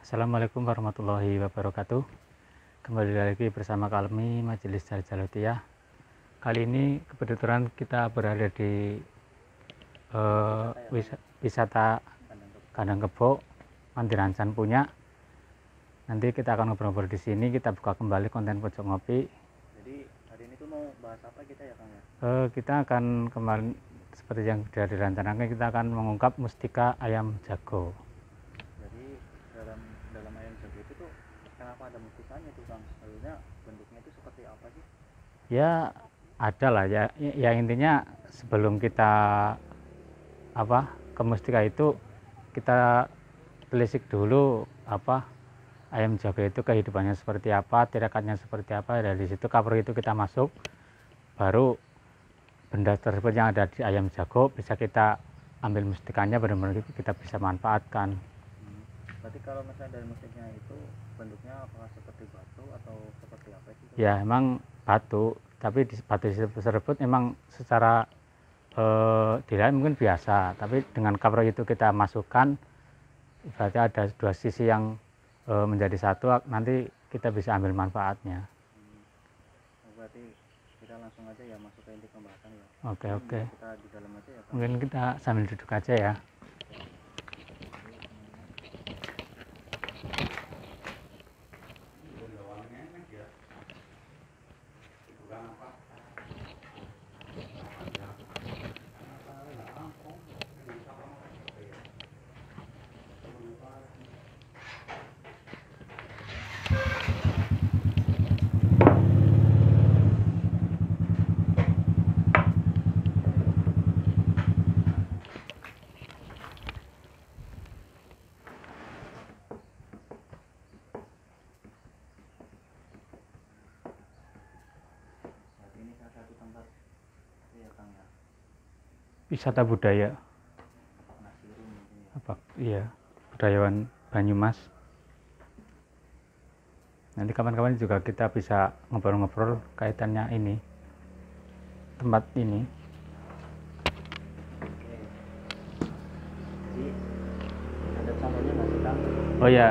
Assalamualaikum warahmatullahi wabarakatuh. Kembali lagi bersama kami Majelis Jaljalutiyah. Kali ini kebetulan kita berada di wisata Kandang Kebo Mandirancan punya. Nanti kita akan ngobrol-ngobrol di sini. Kita buka kembali konten pojok ngopi. Jadi hari ini tuh mau bahas apa kita ya Kang ya? Kita akan kemarin seperti yang sudah direncanakan, kita akan mengungkap mustika ayam jago. Jadi dalam ayam jago itu tuh kenapa ada mustikanya tuh Kang? Maksudnya bentuknya itu seperti apa sih? Ya ada lah ya, intinya sebelum kita ke mustika itu kita telisik dulu ayam jago itu kehidupannya seperti apa, tirakannya seperti apa. Dari situ cover itu kita masuk, baru benda tersebut yang ada di ayam jago bisa kita ambil mustikanya, benar-benar kita bisa manfaatkan. Berarti kalau misalnya dari mustiknya itu bentuknya apakah seperti batu atau seperti apa sih? Ya emang batu, tapi di batu tersebut emang secara dilihat mungkin biasa, tapi dengan cover itu kita masukkan, berarti ada dua sisi yang menjadi satu, nanti kita bisa ambil manfaatnya. Berarti kita langsung aja ya masuk ke inti pembahasan ya. Oke. Kita di dalam aja ya Kang. Mungkin kita sambil duduk aja ya. Wisata budaya iya, budayawan Banyumas. Nanti kapan-kapan juga kita bisa ngobrol-ngobrol kaitannya ini, tempat ini. Jadi ada contohnya nggak sih Kang? Oh ya,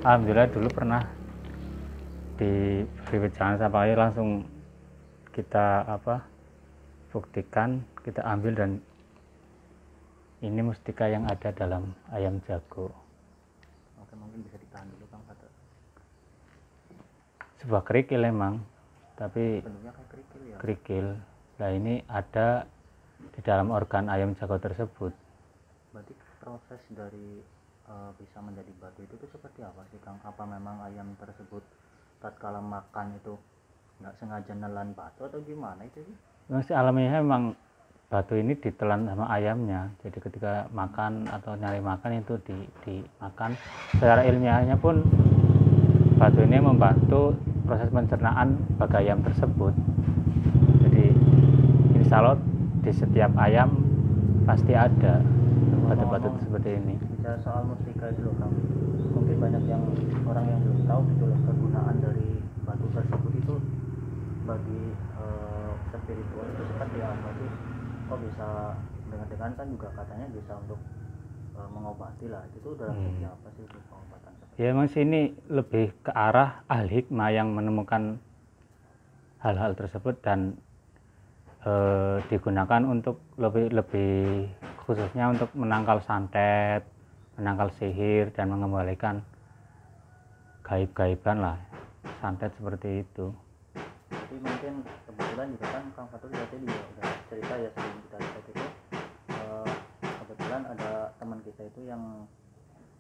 alhamdulillah dulu pernah diberi jangan sampai langsung kita buktikan, kita ambil, dan ini mustika yang ada dalam ayam jago. Oke, mungkin bisa ditahan dulu Kang Fatur. Sebuah kerikil emang, tapi Bentuknya kayak kerikil ya. kerikil. Nah ini ada di dalam organ ayam jago tersebut. Berarti proses dari bisa menjadi batu itu tuh seperti apa sih Kang? Apa memang ayam tersebut tatkala makan itu nggak sengaja nelan batu atau gimana itu sih? Masih alamiahnya memang batu ini ditelan sama ayamnya. Jadi ketika makan atau nyari makan itu dimakan. Secara ilmiahnya pun batu ini membantu proses pencernaan bagi ayam tersebut. Jadi insya Allah di setiap ayam pasti ada batu-batu seperti ini. Bicara soal mustika itu loh Kang, mungkin banyak orang yang belum tahu gitu loh kegunaan dari batu tersebut itu bagi spiritual itu seperti apa sih? Kok bisa dengan kan juga katanya bisa untuk mengobati lah, itu dalam segi apa sih itu pengobatan seperti ya emang sini lebih ke arah ahli hikmah yang menemukan hal-hal tersebut dan digunakan untuk lebih khususnya untuk menangkal santet, menangkal sihir, dan mengembalikan gaib-gaiban lah, santet seperti itu. Jadi mungkin kebetulan juga kan Kang Fatur tadi juga udah cerita ya sebelum kita lihat itu kebetulan ada teman kita itu yang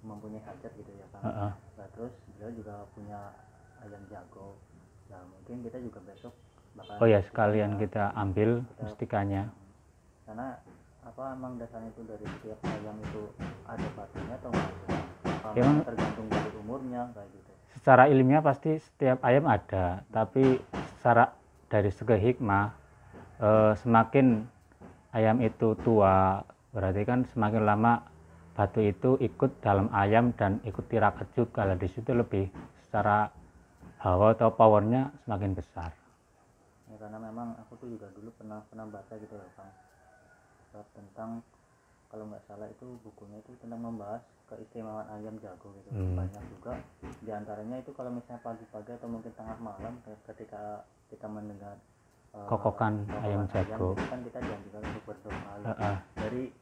mempunyai hajat gitu ya Kang. Nah, terus beliau juga punya ayam jago. Nah mungkin kita juga besok bakal sekalian kita ambil mustikanya. Karena emang dasarnya itu dari setiap ayam itu ada batunya atau enggak? Tergantung dari umurnya kayak gitu. Secara ilmiah pasti setiap ayam ada, tapi secara dari segi hikmah, semakin ayam itu tua, berarti kan semakin lama batu itu ikut dalam ayam dan ikut tirakat juga. Di situ lebih secara hawa atau powernya semakin besar. Ya, karena memang aku tuh juga dulu pernah baca gitu ya Kang, tentang kalau nggak salah itu bukunya itu tentang membahas keistimewaan ayam jago gitu. Hmm. Banyak juga diantaranya itu kalau misalnya pagi-pagi atau mungkin tengah malam ketika kita mendengar Kokokan ayam jago. itu kan kita dianjurkan untuk berdoa. Dari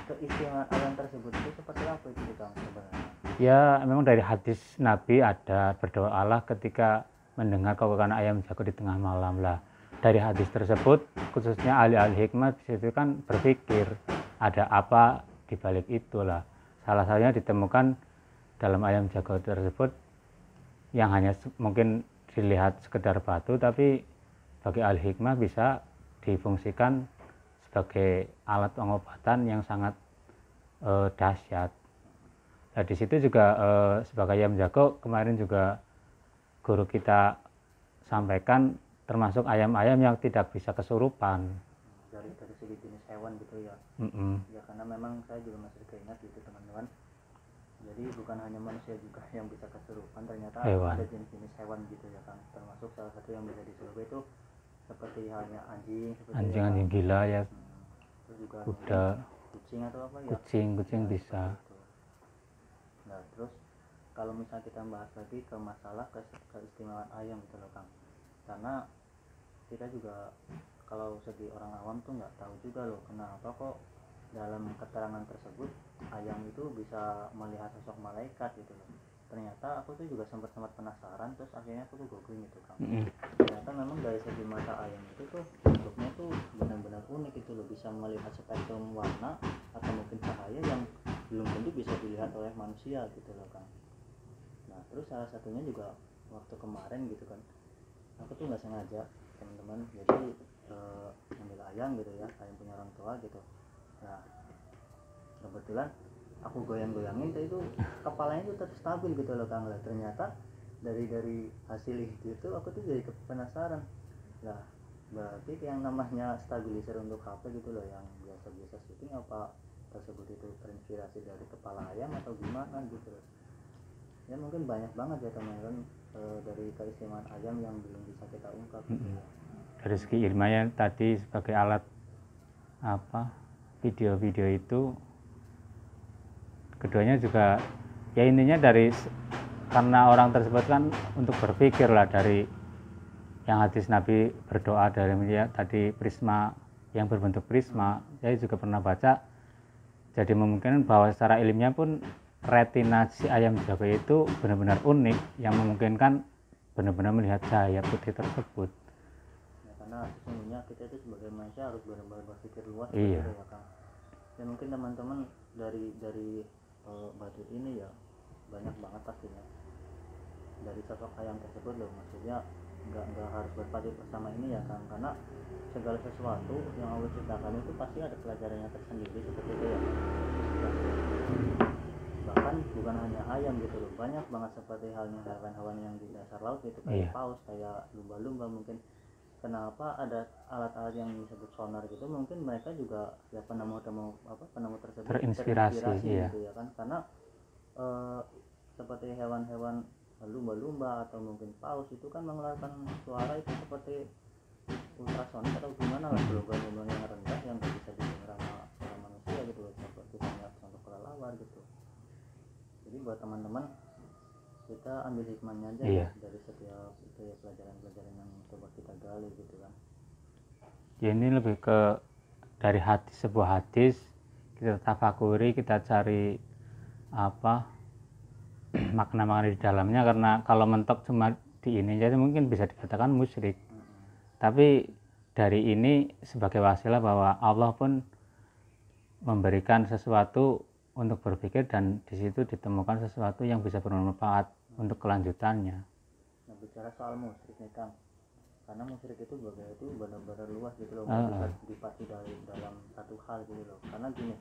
keistimewaan ayam tersebut itu seperti apa itu Kang sebenarnya? Ya memang dari hadis Nabi ada berdoalah ketika mendengar kokokan ayam jago di tengah malam lah. Dari hadis tersebut khususnya ahli-ahli hikmah itu kan berpikir ada apa di balik itulah. Salah satunya ditemukan dalam ayam jago tersebut yang hanya mungkin dilihat sekedar batu, tapi bagi ahli hikmah bisa difungsikan sebagai alat pengobatan yang sangat dahsyat. Nah, di situ juga sebagai ayam jago kemarin juga guru kita sampaikan termasuk ayam-ayam yang tidak bisa kesurupan. Dari segi jenis hewan gitu ya. Ya karena memang saya juga masih keingat gitu teman-teman. Jadi bukan hanya manusia juga yang bisa kesurupan, ternyata hewan. Ada jenis-jenis hewan gitu ya kan. Termasuk salah satu yang bisa disurup itu seperti halnya anjing, anjing gila ya. Terus juga kuda, kucing atau apa ya? Kucing bisa. Nah terus kalau misalnya kita bahas lagi ke masalah keistimewaan ayam gitu loh Kang, karena kita juga kalau segi orang awam tuh nggak tahu juga loh kenapa kok dalam keterangan tersebut ayam itu bisa melihat sosok malaikat gitu loh. Ternyata aku tuh juga sempat penasaran, terus akhirnya aku tuh googling gitu Kang. Ternyata memang dari segi mata ayam itu tuh bentuknya tuh benar-benar unik gitu loh, bisa melihat spektrum warna atau mungkin cahaya yang belum tentu bisa dilihat oleh manusia gitu loh Kang. Nah terus salah satunya juga waktu kemarin gitu kan, aku tuh nggak sengaja teman-teman jadi ambil ayam gitu ya, ayam punya orang tua gitu. Nah kebetulan aku goyang-goyangin itu kepalanya tuh tetap stabil gitu loh Kang. Lah ternyata dari hasil itu aku tuh jadi penasaran lah, berarti yang namanya stabilizer untuk HP gitu loh yang biasa-biasa syuting, apa tersebut itu terinspirasi dari kepala ayam atau gimana gitu loh. Ya mungkin banyak banget ya teman-teman dari keistimewaan ayam yang belum bisa kita ungkap gitu ya. Dari segi ilmiah tadi sebagai alat apa video-video itu, keduanya juga ya intinya dari karena orang tersebut kan untuk berpikir lah, dari yang hadis Nabi berdoa dari ya, tadi prisma yang berbentuk prisma. Saya juga pernah baca, jadi memungkinkan bahwa secara ilmiah pun retina si ayam jago itu benar-benar unik yang memungkinkan benar-benar melihat cahaya putih tersebut. Ya, karena sesungguhnya kita itu sebagai manusia harus benar-benar berpikir luas iya. gitu ya Kang. Ya mungkin teman-teman dari batu ini ya banyak banget pastinya dari sosok ayam tersebut loh, maksudnya nggak harus berpacu bersama ini ya Kang, karena segala sesuatu yang Allah ciptakan itu pasti ada pelajarannya tersendiri seperti itu ya. Bahkan bukan hanya ayam gitu loh, banyak banget seperti halnya hewan-hewan yang di dasar laut gitu, kayak paus, kayak lumba-lumba. Mungkin kenapa ada alat-alat yang disebut sonar gitu, mungkin mereka juga ya penemu tersebut terinspirasi iya. gitu ya kan, karena seperti hewan-hewan lumba-lumba atau mungkin paus itu kan mengeluarkan suara itu seperti ultrasonik atau gimana lah, gelombang-gelombang yang rendah yang gak bisa didengar sama manusia gitu, seperti contoh kelelawar gitu. Jadi buat teman-teman kita ambil hikmahnya aja ya dari setiap itu ya, pelajaran-pelajaran yang coba kita gali gitu kan. Ya ini lebih ke dari hadis, sebuah hadis kita tafakuri, kita cari apa makna-makna di dalamnya, karena kalau mentok cuma di ini jadi mungkin bisa dikatakan musyrik. Tapi dari ini sebagai wasilah bahwa Allah pun memberikan sesuatu untuk berpikir, dan di situ ditemukan sesuatu yang bisa bermanfaat untuk kelanjutannya. Nah bicara soal musyrik nih Kang, karena musyrik itu benar-benar luas gitu loh, bisa dipati dalam satu hal gitu loh. Karena gini,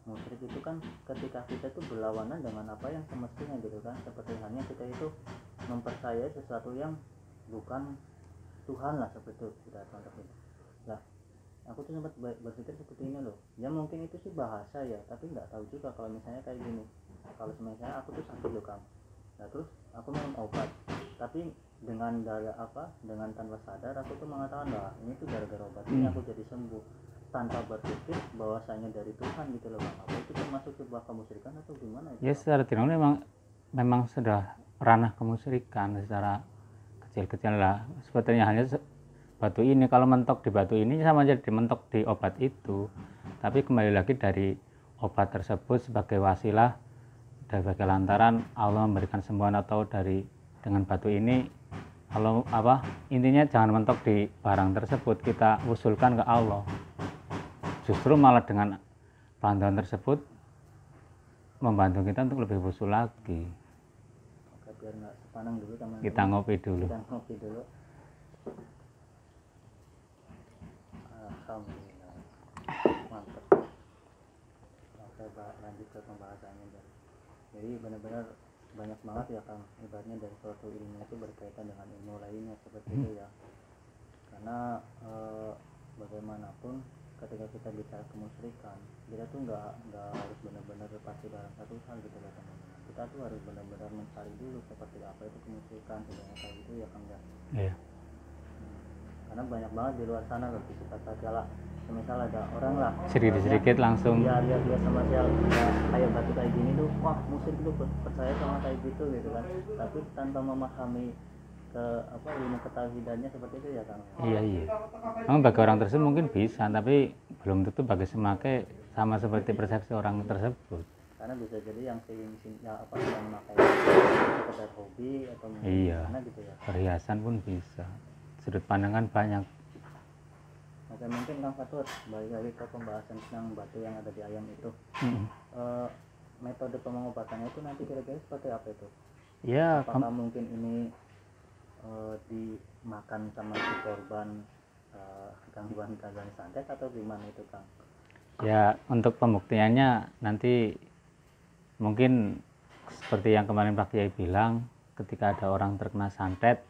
musyrik itu kan ketika kita itu berlawanan dengan apa yang semestinya gitu kan, seperti halnya kita itu mempercayai sesuatu yang bukan Tuhan lah, seperti itu kita contoh itu. Lah aku tuh sempat berpikir seperti ini loh, ya mungkin itu sih bahasa ya, tapi nggak tahu juga kalau misalnya kayak gini, kalau misalnya aku tuh sakit loh Kang, nah terus aku minum obat, tapi dengan tanpa sadar aku tuh mengatakan lah ini tuh gara-gara obat ini aku jadi sembuh. tanpa berpikir bahwasanya dari Tuhan gitu loh Bang. Apa itu termasuk sebuah kemusyrikan atau gimana itu? Ya secara tidak memang sudah ranah kemusyrikan secara kecil-kecil lah. Sebetulnya hanya batu ini, kalau mentok di batu ini sama aja mentok di obat itu. Tapi kembali lagi dari obat tersebut sebagai wasilah, sebagai lantaran Allah memberikan sembuhan, atau dari dengan batu ini kalau intinya jangan mentok di barang tersebut, kita usulkan ke Allah. Justru malah dengan bantuan tersebut membantu kita untuk lebih usul lagi. Oke, biar nggak sepanang dulu teman-teman. Kita ngopi dulu. Kita ngopi dulu. Alhamdulillah. Mantap. Oke, lanjut ke pembahasannya. Jadi benar-benar banyak banget ya Kang, ibaratnya dari suatu ilmu itu berkaitan dengan ilmu lainnya seperti itu ya. Karena bagaimanapun ketika kita bicara kemusyrikan, kita tuh nggak harus benar-benar pasti dalam satu hal gitu loh teman-teman. Kita tuh harus benar-benar mencari dulu seperti apa itu kemusyrikan, sebenarnya kayak gitu ya Kang ya. Iya. Karena banyak banget di luar sana loh, kita saja lah. Misal ada orang lah sedikit langsung dia sama dia kayak batu kayak gini tuh, wah musyrik itu percaya sama kayak gitu gitu kan, tapi tanpa memahami ke ilmu ketahidannya seperti itu ya Kang. Iya. Memang bagi orang tersebut mungkin bisa, tapi belum tentu bagi semakai sama seperti persepsi orang tersebut. Karena bisa jadi yang yang memakai sekedar hobi atau iya, gitu ya. Perhiasan pun bisa. Sudut pandangan banyak. Oke, mungkin Kang Fatur balik lagi ke pembahasan tentang batu yang ada di ayam itu. Metode pengobatannya itu nanti kira-kira seperti apa itu? Ya, apakah mungkin ini dimakan sama si korban gangguan santet atau gimana itu Kang? Ya, untuk pembuktiannya nanti mungkin seperti yang kemarin Pak Kiai bilang, ketika ada orang terkena santet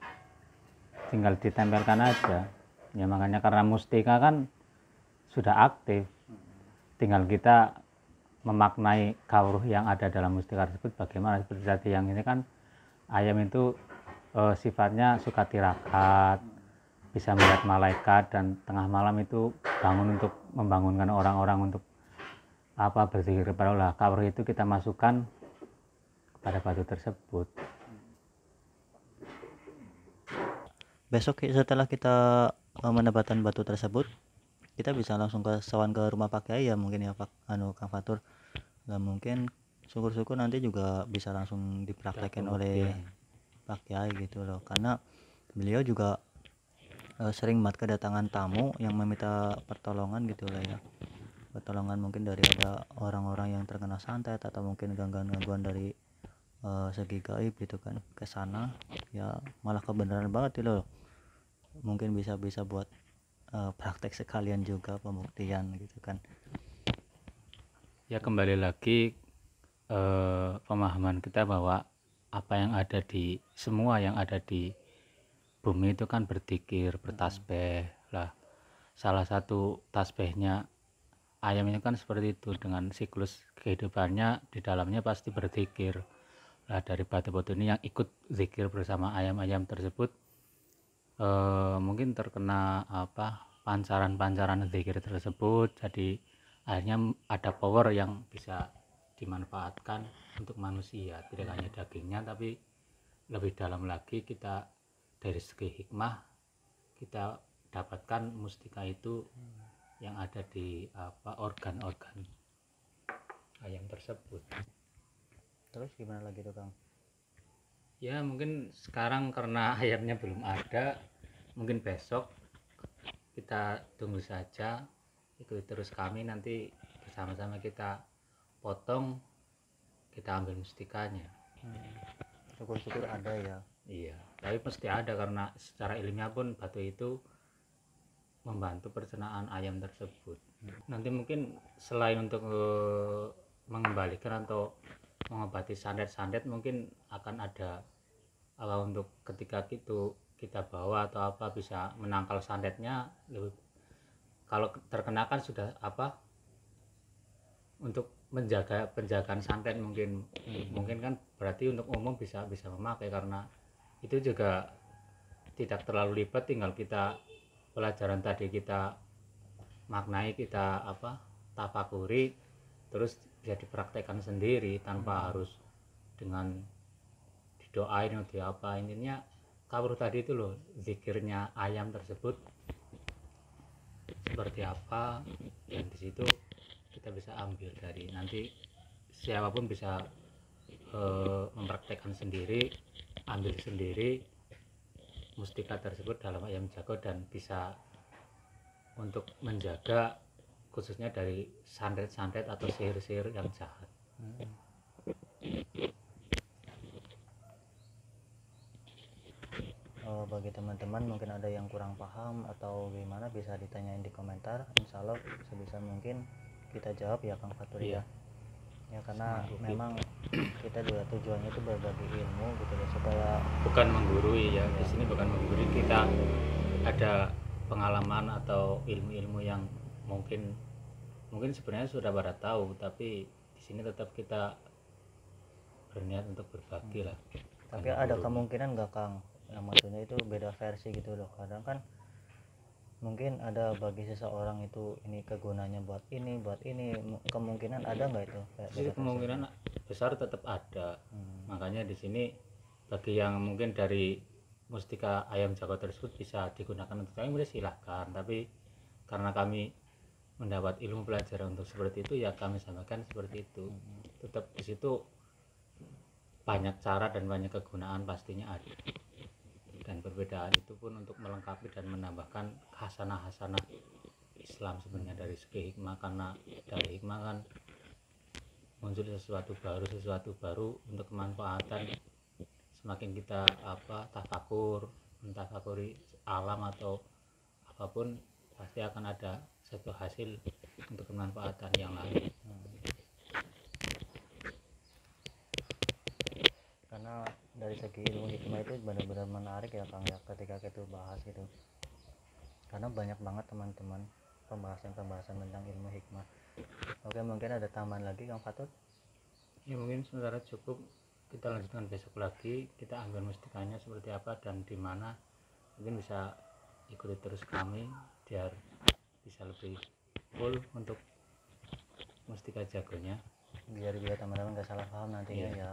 tinggal ditempelkan aja. Ya makanya karena mustika kan sudah aktif, tinggal kita memaknai kawruh yang ada dalam mustika tersebut bagaimana. Seperti tadi yang ini kan ayam itu sifatnya suka tirakat, bisa melihat malaikat, dan tengah malam itu bangun untuk membangunkan orang-orang untuk berzikir kepada Allah. Kawruh itu kita masukkan kepada batu tersebut. Besok setelah kita mendapatkan batu tersebut, kita bisa langsung ke sawan ke rumah Pak Kiai ya mungkin ya Pak Kang Fatur. Dan mungkin syukur-syukur nanti juga bisa langsung dipraktekkan oleh Pak Kiai gitu loh, karena beliau juga sering banget kedatangan tamu yang meminta pertolongan gitu lah ya. Pertolongan mungkin dari ada orang-orang yang terkena santet atau mungkin gangguan dari segi gaib gitu kan, ke sana ya malah kebenaran banget itu loh. Mungkin bisa buat praktek sekalian juga pembuktian gitu kan. Ya kembali lagi pemahaman kita bahwa apa yang ada di semua yang ada di bumi itu kan berzikir, bertasbih lah. Salah satu tasbihnya ayam itu kan seperti itu, dengan siklus kehidupannya di dalamnya pasti berzikir. Lah dari batu-batu ini yang ikut zikir bersama ayam-ayam tersebut mungkin terkena pancaran-pancaran zikir tersebut, jadi akhirnya ada power yang bisa dimanfaatkan untuk manusia, tidak hanya dagingnya tapi lebih dalam lagi. Kita dari segi hikmah kita dapatkan mustika itu yang ada di organ-organ ayam tersebut. Terus gimana lagi tuh Kang? Ya mungkin sekarang karena ayamnya belum ada, mungkin besok kita tunggu saja, ikuti terus kami, nanti bersama-sama kita potong, kita ambil mustikanya. Syukur-syukur ada ya. Iya, tapi pasti ada karena secara ilmiah pun batu itu membantu pencernaan ayam tersebut. Nanti mungkin selain untuk mengembalikan atau mengobati sandet-sandet, mungkin akan ada untuk ketika itu kita bawa atau bisa menangkal sandetnya. Lebih kalau terkena kan sudah untuk penjagaan santet mungkin kan berarti untuk umum bisa memakai, karena itu juga tidak terlalu ribet, tinggal kita pelajaran tadi kita maknai, kita tafakuri, terus bisa dipraktekkan sendiri tanpa harus dengan didoain atau apa. Intinya kawruh tadi itu loh, zikirnya ayam tersebut seperti apa, dan di situ kita bisa ambil dari, nanti siapapun bisa mempraktekkan sendiri, ambil sendiri mustika tersebut dalam ayam jago, dan bisa untuk menjaga khususnya dari santet-santet atau sihir-sihir yang jahat. Bagi teman-teman mungkin ada yang kurang paham atau gimana, bisa ditanyain di komentar, insya Allah sebisa mungkin kita jawab ya Kang Fatur. Iya. Ya karena memang kita juga tujuannya itu berbagi ilmu gitu ya, supaya bukan menggurui ya. Di sini bukan menggurui, kita ada pengalaman atau ilmu-ilmu yang mungkin sebenarnya sudah pada tahu, tapi di sini tetap kita berniat untuk berbagi lah. Tapi ada kemungkinan nggak Kang, yang maksudnya itu beda versi gitu loh. Kadang kan mungkin ada bagi seseorang itu ini kegunaannya buat ini, kemungkinan ada nggak itu? Jadi kemungkinan besar tetap ada. Makanya di sini bagi yang mungkin dari mustika ayam jago tersebut bisa digunakan untuk yang silahkan, tapi karena kami mendapat ilmu pelajaran untuk seperti itu, ya kami sampaikan seperti itu. Tetap di situ banyak cara dan banyak kegunaan pastinya ada, dan perbedaan itu pun untuk melengkapi dan menambahkan hasanah-hasanah Islam sebenarnya dari segi hikmah, karena dari hikmah kan muncul sesuatu baru untuk kemanfaatan. Semakin kita mentafakuri alam atau apapun, pasti akan ada satu hasil untuk kemanfaatan yang lain. Karena dari segi ilmu hikmah itu benar-benar menarik ya Kang ya, ketika kita bahas gitu, karena banyak banget teman-teman pembahasan tentang ilmu hikmah. Oke, mungkin ada tambahan lagi Kang Fatur? Ya mungkin sementara cukup, kita lanjutkan besok lagi, kita ambil mustikanya seperti apa dan di mana. Mungkin bisa ikuti terus kami biar bisa lebih full untuk mustika jagonya, biar teman-teman gak salah paham nantinya. Ya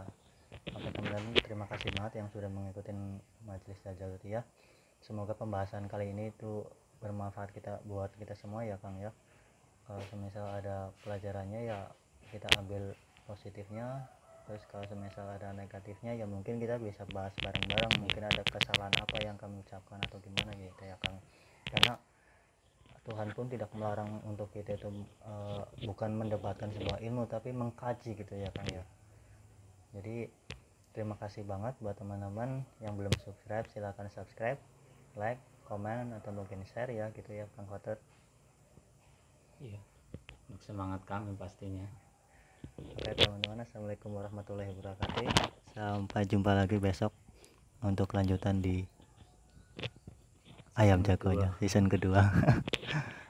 oke teman-teman, terima kasih banget yang sudah mengikuti majelis Dajjal ya. Semoga pembahasan kali ini itu bermanfaat buat kita semua ya Kang ya. Kalau semisal ada pelajarannya ya kita ambil positifnya, terus kalau semisal ada negatifnya ya mungkin kita bisa bahas bareng-bareng, mungkin ada kesalahan apa yang kami ucapkan atau gimana gitu ya Kang. Karena Tuhan pun tidak melarang untuk kita itu bukan mendebatkan sebuah ilmu, tapi mengkaji gitu ya Kang ya. Jadi terima kasih banget buat teman-teman yang belum subscribe, silahkan subscribe, like, komen, atau mungkin share ya gitu ya Kang Fatur. Iya, untuk semangat kami pastinya. Oke teman-teman, assalamualaikum warahmatullahi wabarakatuh. Sampai jumpa lagi besok untuk lanjutan di ayam jagonya season kedua.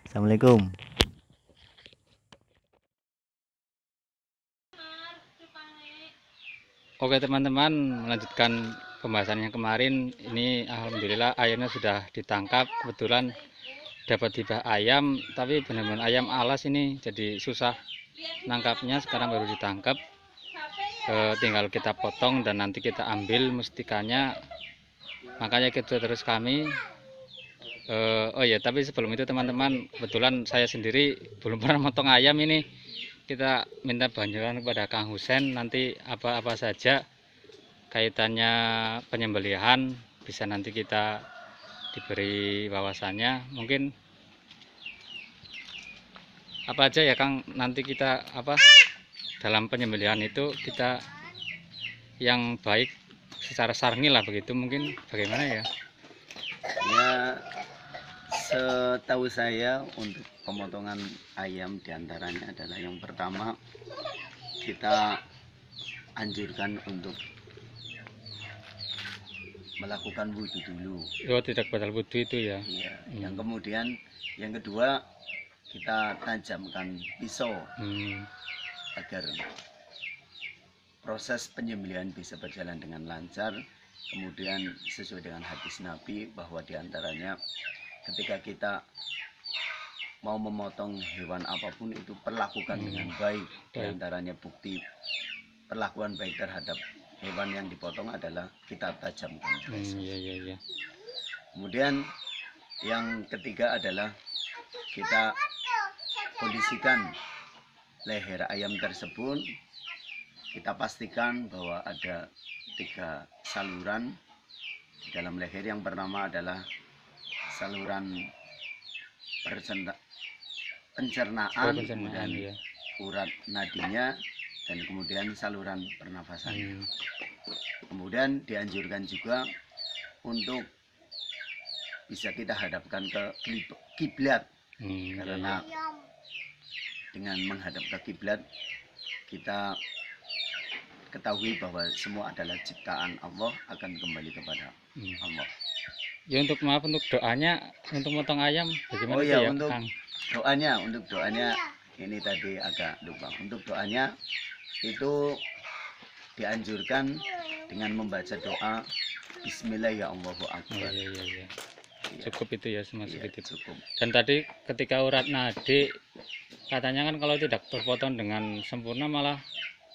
Assalamualaikum. Oke teman-teman, melanjutkan pembahasan yang kemarin. Ini alhamdulillah ayamnya sudah ditangkap. Kebetulan dapat tiba ayam, tapi benar-benar ayam alas ini, jadi susah nangkapnya. Sekarang baru ditangkap, tinggal kita potong dan nanti kita ambil mustikanya. Makanya kita terus kami. Oh ya, tapi sebelum itu teman-teman, kebetulan saya sendiri belum pernah motong ayam ini. Kita minta bantuan kepada Kang Husen, nanti apa-apa saja kaitannya penyembelihan bisa nanti kita diberi wawasannya. Mungkin apa aja ya Kang, nanti kita dalam penyembelihan itu kita yang baik secara syar'i lah begitu, mungkin bagaimana ya? Ya, setahu saya untuk pemotongan ayam diantaranya adalah yang pertama, kita anjurkan untuk melakukan wudhu dulu. Oh, tidak batal wudhu itu ya? Iya. Yang kemudian yang kedua, kita tajamkan pisau agar proses penyembelihan bisa berjalan dengan lancar. Kemudian sesuai dengan hadis Nabi bahwa diantaranya ketika kita mau memotong hewan apapun itu perlakukan dengan baik. Di antaranya bukti perlakuan baik terhadap hewan yang dipotong adalah kita tajamkan. Iya. Kemudian yang ketiga adalah kita kondisikan leher ayam tersebut, kita pastikan bahwa ada 3 saluran di dalam leher. Yang pertama adalah saluran pencernaan, kemudian iya. urat nadinya, dan kemudian saluran pernafasan. Kemudian dianjurkan juga untuk bisa kita hadapkan ke kiblat, karena dengan menghadap ke kiblat kita ketahui bahwa semua adalah ciptaan Allah, akan kembali kepada Allah. Ya untuk doanya untuk motong ayam bagaimana? Oh ya, ya untuk Kang? doanya ini tadi agak lupa. Untuk doanya itu dianjurkan dengan membaca doa Bismillah ya Allahu Akbar. Iya. Cukup itu ya, semasuk Iya, itu. cukup. Dan tadi ketika urat nadi katanya kan kalau tidak terpotong dengan sempurna malah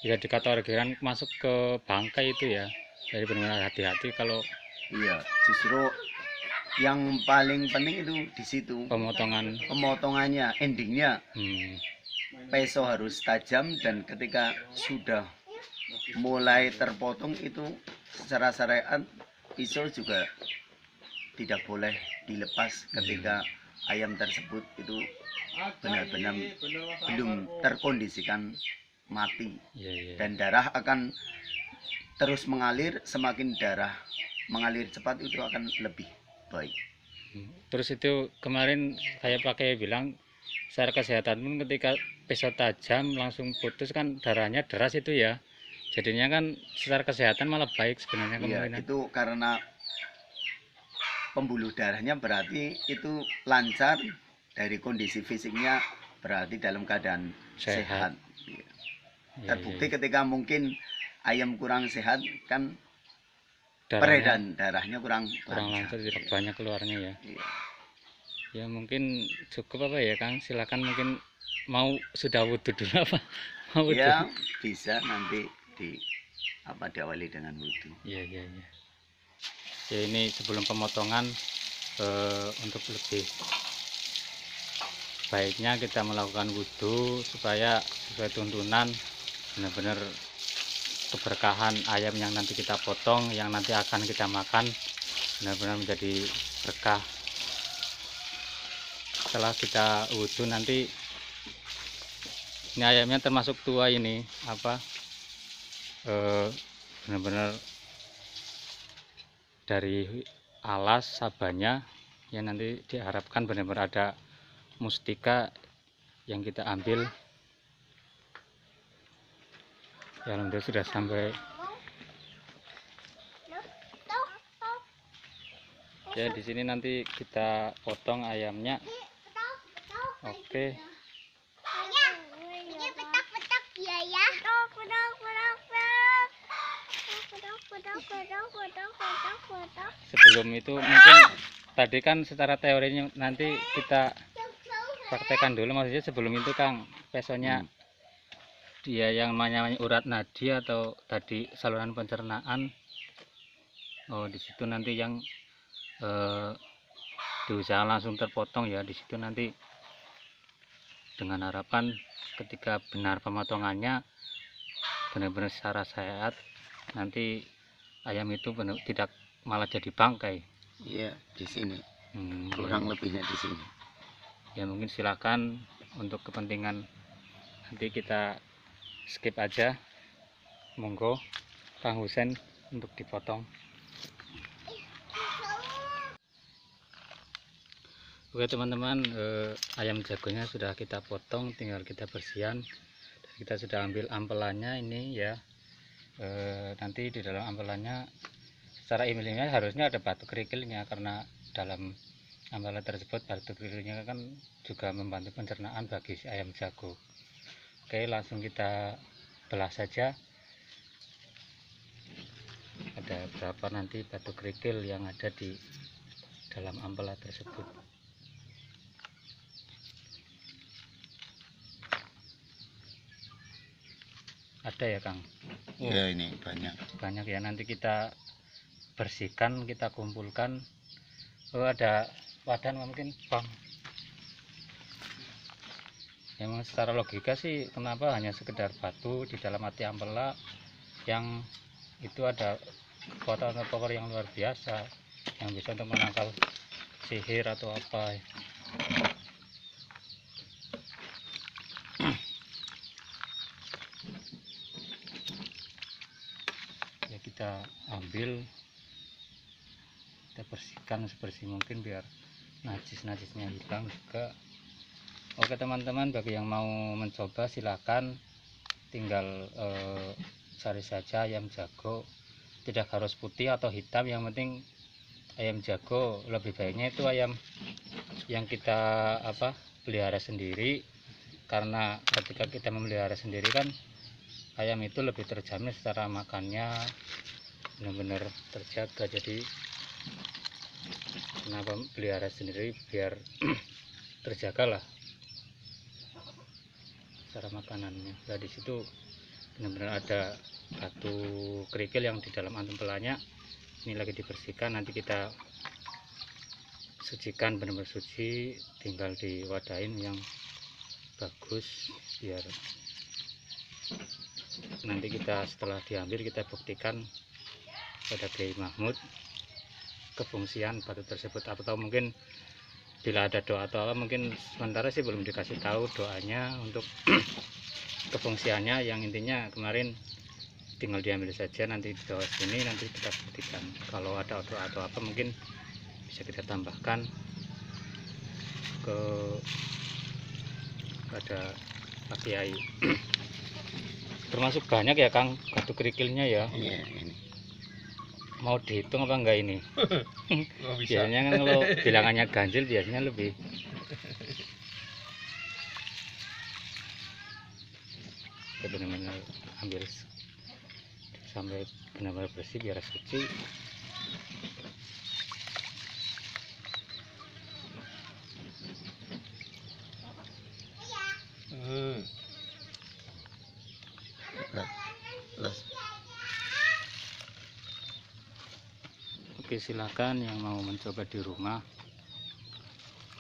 bisa dikategorikan masuk ke bangkai itu ya. Jadi benar-benar hati-hati kalau Iya, justru yang paling penting itu di situ. Pemotongannya, endingnya. Peso harus tajam, dan ketika sudah mulai terpotong itu secara syariat pisau juga tidak boleh dilepas ketika ayam tersebut itu benar-benar belum terkondisikan mati. Dan darah akan terus mengalir. Semakin darah mengalir cepat itu akan lebih baik. Terus itu kemarin saya pakai bilang secara kesehatan pun ketika pisau tajam langsung putus kan darahnya deras itu ya, jadinya kan secara kesehatan malah baik sebenarnya. Iya, itu karena pembuluh darahnya berarti itu lancar, dari kondisi fisiknya berarti dalam keadaan sehat. Iya. Terbukti ketika mungkin ayam kurang sehat kan peredaran darahnya kurang lancar, tidak banyak keluarnya ya. Iya. Ya mungkin cukup apa ya Kang, silakan mungkin mau sudah wudhu dulu apa? Mau wudhu? Ya bisa nanti diawali dengan wudhu. Iya. Ya ini sebelum pemotongan untuk lebih baiknya kita melakukan wudhu supaya sesuai tuntunan, benar-benar keberkahan ayam yang nanti kita potong, yang nanti akan kita makan, benar-benar menjadi berkah. Setelah kita wudhu nanti, ini ayamnya termasuk tua ini, benar-benar dari alas sabanya, yang nanti diharapkan benar-benar ada mustika yang kita ambil. Ya alhamdulillah sudah sampai. Ya di sini nanti kita potong ayamnya. Oke. Sebelum itu mungkin tadi kan secara teorinya nanti kita praktekkan dulu, maksudnya sebelum itu Kang, pesonya dia yang namanya urat nadi atau tadi saluran pencernaan. Oh di situ nanti yang diusahakan langsung terpotong ya. Di situ nanti dengan harapan ketika benar pemotongannya benar-benar secara sehat, nanti ayam itu benar tidak malah jadi bangkai. Iya, di sini kurang lebihnya di sini. Ya mungkin silakan untuk kepentingan nanti kita skip aja, monggo Kang Husen untuk dipotong. Oke teman-teman, ayam jagonya sudah kita potong, tinggal kita bersihan. Dan kita sudah ambil ampelannya ini ya. Nanti di dalam ampelannya secara ilmiahnya harusnya ada batu kerikilnya, karena dalam ampelan tersebut batu kerikilnya kan juga membantu pencernaan bagi si ayam jago. Oke, langsung kita belah saja. Ada berapa nanti batu kerikil yang ada di dalam ampelan tersebut. Ada ya Kang? Ya ini banyak. Banyak ya, nanti kita bersihkan, kita kumpulkan. Oh ada wadah mungkin Bang. Memang secara logika sih kenapa hanya sekedar batu di dalam hati ampela yang itu ada kekuatan atau power yang luar biasa yang bisa untuk menangkal sihir atau apa. Ya kita ambil, kita bersihkan sebersih mungkin biar najis-najisnya hilang juga. Oke teman-teman, bagi yang mau mencoba silakan, tinggal cari saja ayam jago, tidak harus putih atau hitam, yang penting ayam jago. Lebih baiknya itu ayam yang kita pelihara sendiri, karena ketika kita memelihara sendiri kan ayam itu lebih terjamin secara makannya, benar-benar terjaga. Jadi kenapa pelihara sendiri, biar terjaga lah cara makanannya. Nah di situ benar-benar ada batu kerikil yang di dalam ampelanya, ini lagi dibersihkan. Nanti kita sucikan, benar-benar suci, tinggal diwadahin yang bagus biar nanti kita setelah diambil kita buktikan pada Kiai Mahmud kefungsian batu tersebut, atau mungkin bila ada doa atau apa, mungkin sementara sih belum dikasih tahu doanya untuk kefungsiannya. Yang intinya kemarin tinggal diambil saja, nanti di bawah sini nanti kita buktikan. Kalau ada doa atau apa mungkin bisa kita tambahkan ke pada Pak Kiai. Termasuk banyak ya Kang batu kerikilnya ya. Iya ini. Mau dihitung apa enggak ini? Biasanya kan kalau bilangannya ganjil biasanya lebih. Kita benar-benar ambil sampai benar-benar bersih biar suci. Oke, silakan yang mau mencoba di rumah,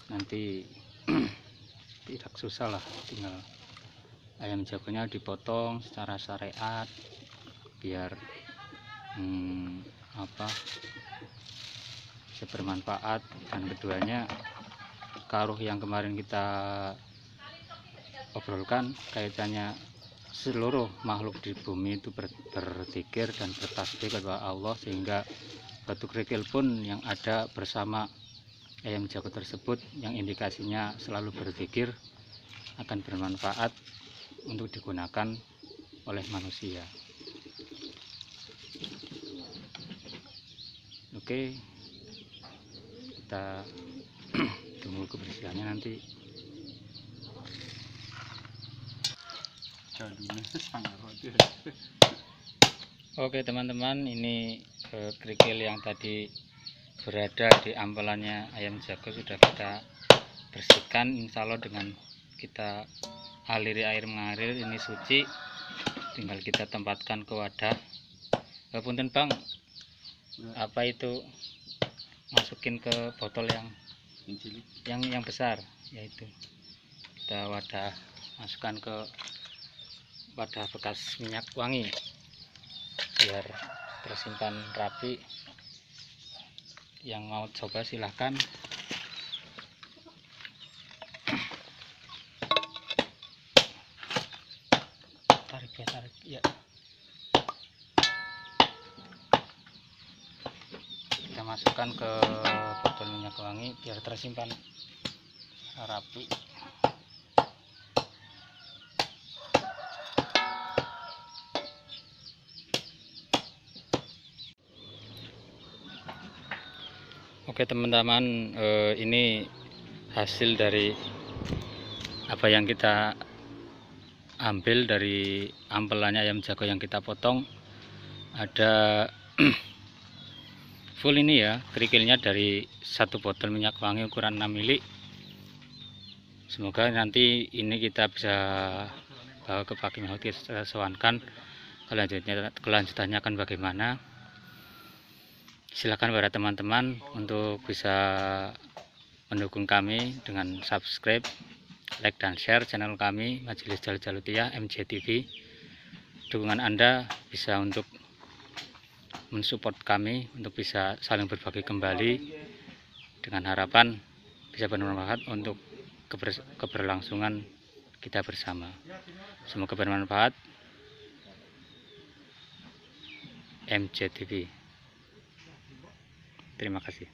nanti tidak susah lah, tinggal ayam jagonya dipotong secara syariat biar bisa bermanfaat. Dan keduanya, karuh yang kemarin kita obrolkan kaitannya seluruh makhluk di bumi itu berzikir dan bertasbih kepada Allah, sehingga batu kerikil pun yang ada bersama ayam jago tersebut yang indikasinya selalu berzikir akan bermanfaat untuk digunakan oleh manusia. Oke, kita tunggu kebersihannya nanti. Oke teman-teman, ini kerikil yang tadi berada di ampelannya ayam jago sudah kita bersihkan. Insya Allah dengan kita aliri air mengalir, ini suci, tinggal kita tempatkan ke wadah. Punten Bang, apa itu masukin ke botol yang besar, yaitu kita wadah, masukkan ke wadah bekas minyak wangi biar tersimpan rapi. Yang mau coba silahkan. Tarik ya. Kita masukkan ke botol minyak wangi biar tersimpan rapi. Oke teman-teman, ini hasil dari apa yang kita ambil dari ampelannya ayam jago yang kita potong. Ada full ini ya kerikilnya dari satu botol minyak wangi ukuran 6 mili. Semoga nanti ini kita bisa bawa ke Pak Kim Hao, kita sowankan kelanjutannya akan bagaimana. Silakan para teman-teman untuk bisa mendukung kami dengan subscribe, like dan share channel kami Majelis Jaljalutiyah MJTV. Dukungan Anda bisa untuk mensupport kami untuk bisa saling berbagi kembali dengan harapan bisa bermanfaat untuk keberlangsungan kita bersama. Semoga bermanfaat. MJTV. Terima kasih.